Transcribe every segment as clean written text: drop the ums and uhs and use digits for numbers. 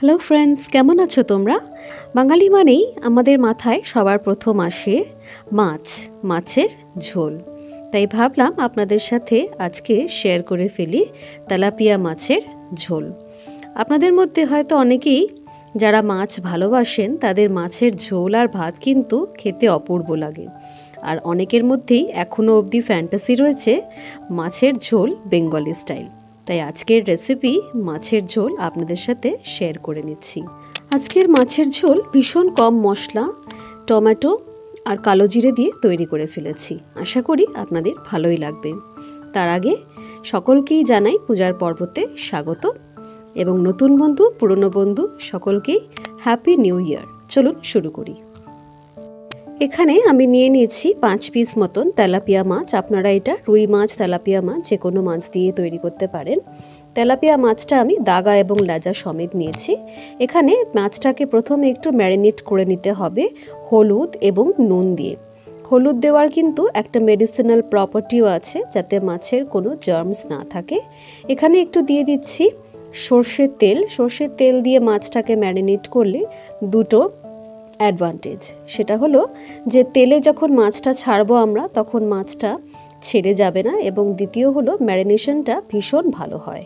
Hello friends, কেমন আছো তোমরা? বাঙালি মানেই আমাদের মাথায় সবার প্রথম আসে মাছের ঝোল। তাই ভাবলাম আপনাদের সাথে আজকে শেয়ার করে ফেলি তেলাপিয়া মাছের ঝোল। আপনাদের মধ্যে হয়তো অনেকেই যারা মাছ ভালোবাসেন তাদের মাছের ঝোল আর ভাত কিন্তু খেতে অপূর্ব লাগে। আর অনেকের মধ্যেই এখনও অবধি ফ্যান্টাসি রয়েছে মাছের ঝোল বেঙ্গলি স্টাইল। তাই আজকের রেসিপি মাছের ঝোল আপনাদের সাথে শেয়ার করে নিচ্ছি। আজকের মাছের ঝোল ভীষণ কম মশলা, টমেটো আর কালো জিরে দিয়ে তৈরি করে ফেলেছি। আশা করি আপনাদের ভালোই লাগবে। তার আগে সকলকেই জানাই পূজার পর্বতে স্বাগত এবং নতুন বন্ধু পুরনো বন্ধু সকলকেই হ্যাপি নিউ ইয়ার। চলুন শুরু করি। এখানে আমি নিয়ে নিয়েছি 5 পিস মতন তেলাপিয়া মাছ। আপনারা এটা রুই মাছ, তেলাপিয়া মাছ যে কোনো মাছ দিয়ে তৈরি করতে পারেন। তেলাপিয়া মাছটা আমি দাগা এবং লেজা সমেত নিয়েছি। এখানে মাছটাকে প্রথমে একটু ম্যারিনেট করে নিতে হবে হলুদ এবং নুন দিয়ে। হলুদ দেওয়ার কিন্তু একটা মেডিসিনাল প্রপার্টিও আছে, যাতে মাছের কোনো জার্মস না থাকে। এখানে একটু দিয়ে দিচ্ছি সর্ষের তেল দিয়ে মাছটাকে ম্যারিনেট করলে দুটো অ্যাডভান্টেজ। সেটা হলো যে তেলে যখন মাছটা ছাড়বো আমরা তখন মাছটা ছেড়ে যাবে না, এবং দ্বিতীয় হলো ম্যারিনেশনটা ভীষণ ভালো হয়।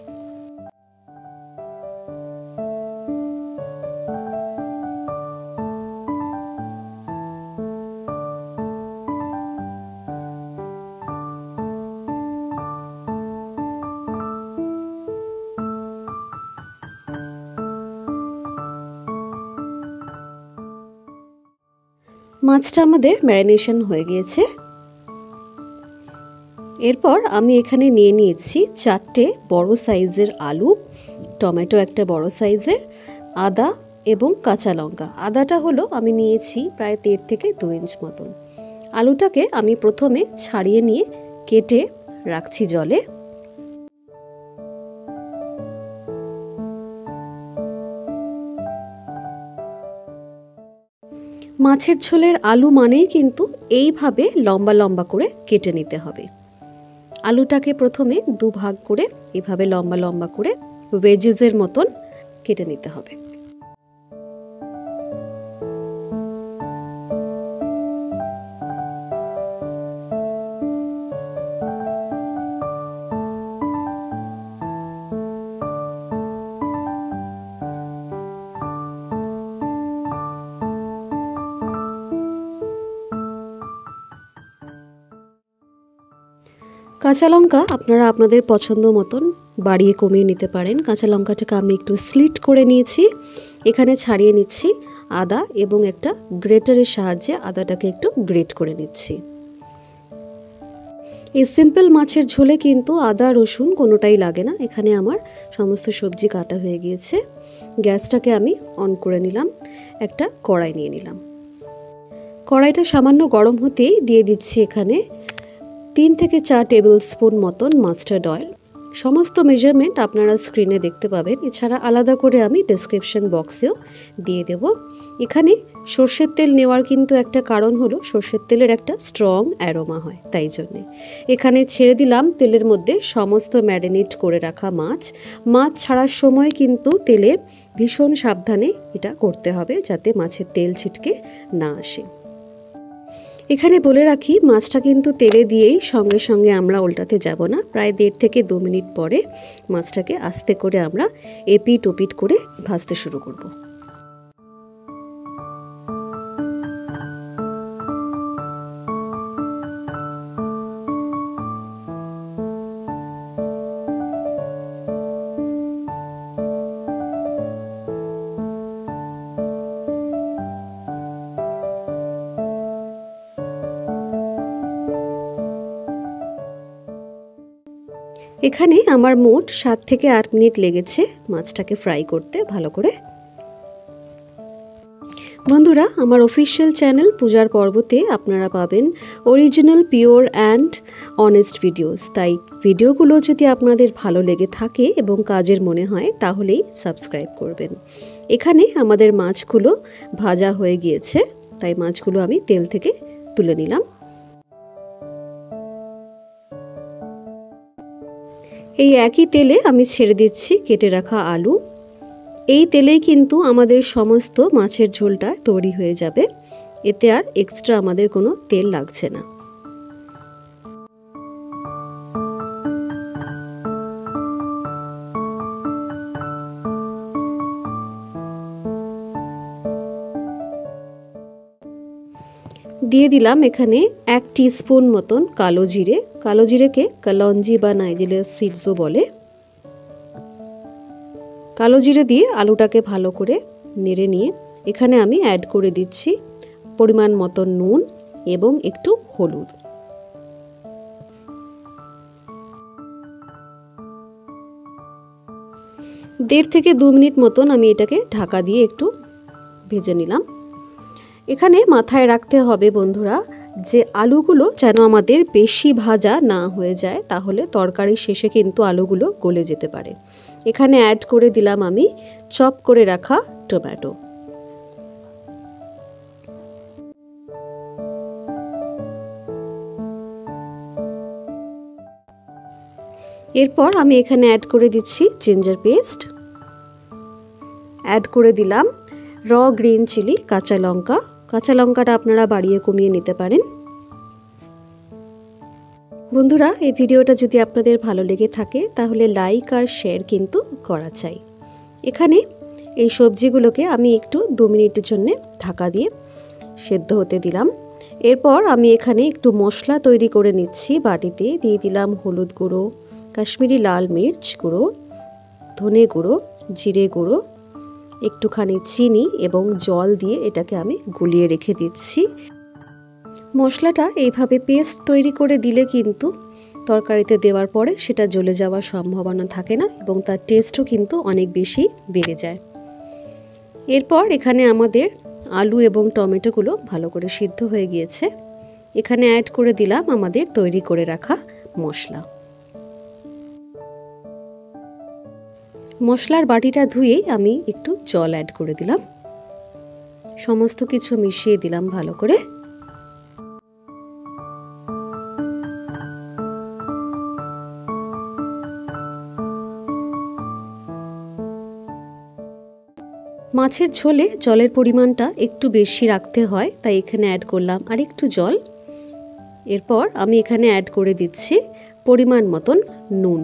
মাছটা আমাদের ম্যারিনেশন হয়ে গিয়েছে। এরপর আমি এখানে নিয়ে নিয়েছি 4টে বড় সাইজের আলু, টমেটো একটা বড় সাইজের, আদা এবং কাঁচা লঙ্কা। আদাটা হলো আমি নিয়েছি প্রায় 1.5 থেকে 2 ইঞ্চ মতন। আলুটাকে আমি প্রথমে ছাড়িয়ে নিয়ে কেটে রাখছি জলে। মাছের ঝোলের আলু মানেই কিন্তু এইভাবে লম্বা লম্বা করে কেটে নিতে হবে। আলুটাকে প্রথমে 2 ভাগ করে এইভাবে লম্বা লম্বা করে ওয়েজেসের মতন কেটে নিতে হবে। কাঁচা লঙ্কা আপনারা আপনাদের পছন্দ মতন বাড়িয়ে কমিয়ে নিতে পারেন। কাঁচা লঙ্কাটাকে আমি একটু স্লিট করে নিয়েছি। এখানে ছাড়িয়ে নিচ্ছি আদা এবং একটা গ্রেটারের সাহায্যে আদাটাকে একটু গ্রেট করে নিচ্ছি। এই সিম্পল মাছের ঝোলে কিন্তু আদা রসুন কোনোটাই লাগে না। এখানে আমার সমস্ত সবজি কাটা হয়ে গিয়েছে। গ্যাসটাকে আমি অন করে নিলাম। একটা কড়াই নিয়ে নিলাম। কড়াইটা সামান্য গরম হতেই দিয়ে দিচ্ছি এখানে 3 থেকে 4 টেবিল স্পুন মতন মাস্টার্ড অয়েল। সমস্ত মেজারমেন্ট আপনারা স্ক্রিনে দেখতে পাবেন, এছাড়া আলাদা করে আমি ডেসক্রিপশন বক্সেও দিয়ে দেব। এখানে সর্ষের তেল নেওয়ার কিন্তু একটা কারণ হলো সর্ষের তেলের একটা স্ট্রং অ্যারোমা হয়, তাই জন্যে। এখানে ছেড়ে দিলাম তেলের মধ্যে সমস্ত ম্যারিনেট করে রাখা মাছ। মাছ ছাড়ার সময় কিন্তু তেলে ভীষণ সাবধানে এটা করতে হবে, যাতে মাছের তেল ছিটকে না আসে। এখানে বলে রাখি, মাছটা কিন্তু তেলে দিয়েই সঙ্গে সঙ্গে আমরা উল্টাতে যাব না। প্রায় 1.5 থেকে 2 মিনিট পরে মাছটাকে আস্তে করে আমরা এপিট ওপিট করে ভাজতে শুরু করব। এখানে আমার মোট 7 থেকে 8 মিনিট লেগেছে মাছটাকে ফ্রাই করতে ভালো করে। বন্ধুরা, আমার অফিশিয়াল চ্যানেল পূজার পর্বতে আপনারা পাবেন original pure and honest videos. তাই ভিডিওগুলো যদি আপনাদের ভালো লেগে থাকে এবং কাজের মনে হয় তাহলেই সাবস্ক্রাইব করবেন। এখানে আমাদের মাছগুলো ভাজা হয়ে গিয়েছে, তাই মাছগুলো আমি তেল থেকে তুলে নিলাম। এই একই তেলে আমি ছেড়ে দিচ্ছি কেটে রাখা আলু এই তেলেই কিন্তু আমাদের সমস্ত মাছের ঝোলটা তৈরি হয়ে যাবে, এতে আর এক্সট্রা আমাদের কোনো তেল লাগছে না। দিয়ে দিলাম এখানে 1 টিস্পুন মতন কালো জিরে। কালো জিরেকে কালঞ্জি বা নাইজেরিয়ান সিডসও বলে। কালো জিরে দিয়ে আলুটাকে ভালো করে নেড়ে নিয়ে এখানে আমি অ্যাড করে দিচ্ছি পরিমাণ মতো নুন এবং একটু হলুদ। দেড় থেকে 2 মিনিট মতন আমি এটাকে ঢাকা দিয়ে একটু ভেজে নিলাম। এখানে মাথায় রাখতে হবে বন্ধুরা যে আলুগুলো যেন আমাদের বেশি ভাজা না হয়ে যায়, তাহলে তরকারির শেষে কিন্তু আলুগুলো গলে যেতে পারে। এখানে অ্যাড করে দিলাম আমি চপ করে রাখা টমেটো। এরপর আমি এখানে অ্যাড করে দিচ্ছি জিঞ্জার পেস্ট, অ্যাড করে দিলাম র গ্রিন চিলি কাঁচা লঙ্কা। কাঁচা লঙ্কাটা আপনারা বাড়িয়ে কমিয়ে নিতে পারেন। বন্ধুরা, এই ভিডিওটা যদি আপনাদের ভালো লেগে থাকে তাহলে লাইক আর শেয়ার কিন্তু করা চাই। এখানে এই সবজিগুলোকে আমি একটু 2 মিনিটের জন্য ঢাকা দিয়ে সেদ্ধ হতে দিলাম। এরপর আমি এখানে একটু মশলা তৈরি করে নিচ্ছি। বাটিতে দিয়ে দিলাম হলুদ গুঁড়ো, কাশ্মীরি লাল মির্চ গুঁড়ো, ধনে গুঁড়ো, জিরে গুঁড়ো, একটুখানি চিনি এবং জল দিয়ে এটাকে আমি গুলিয়ে রেখে দিচ্ছি। মশলাটা এইভাবে পেস্ট তৈরি করে দিলে কিন্তু তরকারিতে দেওয়ার পরে সেটা জ্বলে যাওয়ার সম্ভাবনা থাকে না এবং তার টেস্টও কিন্তু অনেক বেশি বেড়ে যায়। এরপর এখানে আমাদের আলু এবং টমেটোগুলো ভালো করে সিদ্ধ হয়ে গিয়েছে। এখানে অ্যাড করে দিলাম আমাদের তৈরি করে রাখা মশলা। মশলার বাটিটা ধুয়েই আমি একটু জল অ্যাড করে দিলাম। সমস্ত কিছু মিশিয়ে দিলাম ভালো করে। মাছের ঝোলে জলের পরিমাণটা একটু বেশি রাখতে হয়, তাই এখানে অ্যাড করলাম আর একটু জল। এরপর আমি এখানে অ্যাড করে দিচ্ছি পরিমাণ মতন নুন।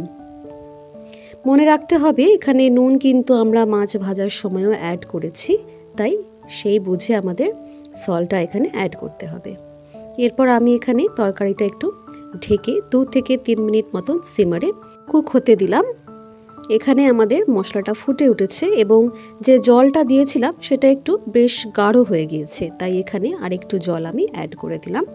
মনে রাখতে হবে এখানে নুন কিন্তু আমরা মাছ ভাজার সময়ও অ্যাড করেছি, তাই সেই বুঝে আমাদের সল্টটা এখানে অ্যাড করতে হবে। এরপর আমি এখানে তরকারিটা একটু ঢেকে 2 থেকে 3 মিনিট মতন সিমারে কুক হতে দিলাম। এখানে আমাদের মশলাটা ফুটে উঠেছে এবং যে জলটা দিয়েছিলাম সেটা একটু বেশ গাঢ় হয়ে গিয়েছে, তাই এখানে আরেকটু জল আমি অ্যাড করে দিলাম।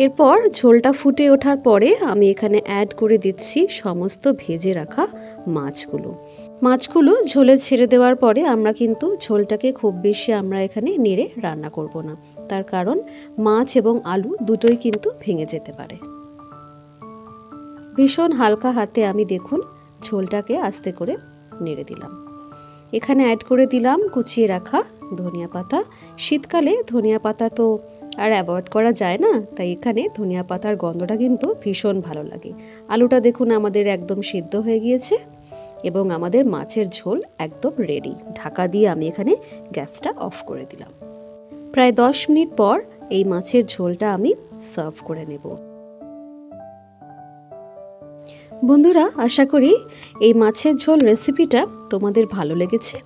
এরপর ঝোলটা ফুটে ওঠার পরে আমি এখানে অ্যাড করে দিচ্ছি সমস্ত ভেজে রাখা মাছগুলো ঝোলে ছেড়ে দেওয়ার পরে আমরা কিন্তু ঝোলটাকে খুব বেশি আমরা এখানে নেড়ে রান্না করব না, তার কারণ মাছ এবং আলু দুটোই কিন্তু ভেঙে যেতে পারে। ভীষণ হালকা হাতে আমি দেখুন ঝোলটাকে আস্তে করে নেড়ে দিলাম। এখানে অ্যাড করে দিলাম কুচিয়ে রাখা ধনিয়া পাতা। শীতকালে ধনিয়া পাতা তো আর অ্যাভয়েড করা যায় না, তাই এখানে ধনিয়া পাতার গন্ধটা কিন্তু ভীষণ ভালো লাগে। আলুটা দেখুন আমাদের একদম সিদ্ধ হয়ে গিয়েছে এবং আমাদের মাছের ঝোল একদম রেডি। ঢাকা দিয়ে আমি এখানে গ্যাসটা অফ করে দিলাম। প্রায় 10 মিনিট পর এই মাছের ঝোলটা আমি সার্ভ করে নেব। বন্ধুরা, আশা করি এই মাছের ঝোল রেসিপিটা তোমাদের ভালো লেগেছে।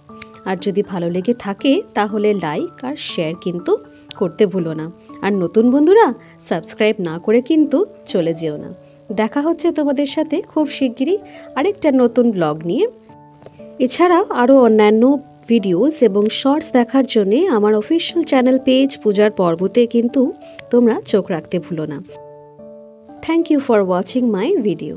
আর যদি ভালো লেগে থাকে তাহলে লাইক আর শেয়ার কিন্তু করতে ভুলো না। আর নতুন বন্ধুরা সাবস্ক্রাইব না করে কিন্তু চলে যেও না। দেখা হচ্ছে তোমাদের সাথে খুব শিগগিরই আরেকটা নতুন ব্লগ নিয়ে। এছাড়াও আরও অন্যান্য ভিডিওস এবং শর্টস দেখার জন্য আমার অফিসিয়াল চ্যানেল পেজ পূজার পর্বতে কিন্তু তোমরা চোখ রাখতে ভুলো না। Thank you for watching my video.